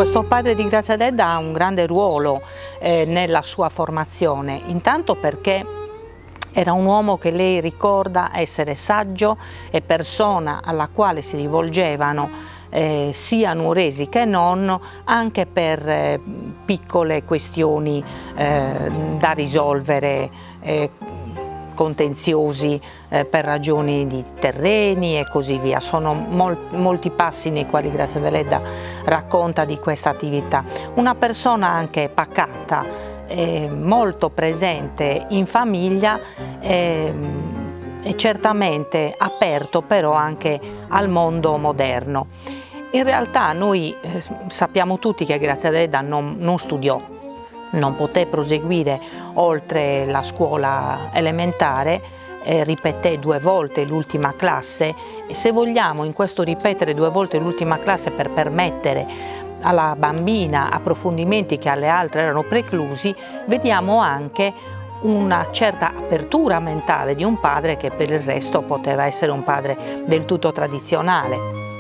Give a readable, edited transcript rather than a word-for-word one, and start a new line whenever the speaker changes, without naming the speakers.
Questo padre di Grazia Deledda ha un grande ruolo nella sua formazione, intanto perché era un uomo che lei ricorda essere saggio e persona alla quale si rivolgevano sia nuoresi che non, anche per piccole questioni da risolvere, contenziosi per ragioni di terreni e così via. Sono molti passi nei quali Grazia Deledda racconta di questa attività. Una persona anche pacata, molto presente in famiglia e certamente aperto però anche al mondo moderno. In realtà noi sappiamo tutti che Grazia Deledda non studiò, non poté proseguire oltre la scuola elementare, ripeté 2 volte l'ultima classe e, se vogliamo, in questo ripetere 2 volte l'ultima classe per permettere alla bambina approfondimenti che alle altre erano preclusi, vediamo anche una certa apertura mentale di un padre che per il resto poteva essere un padre del tutto tradizionale.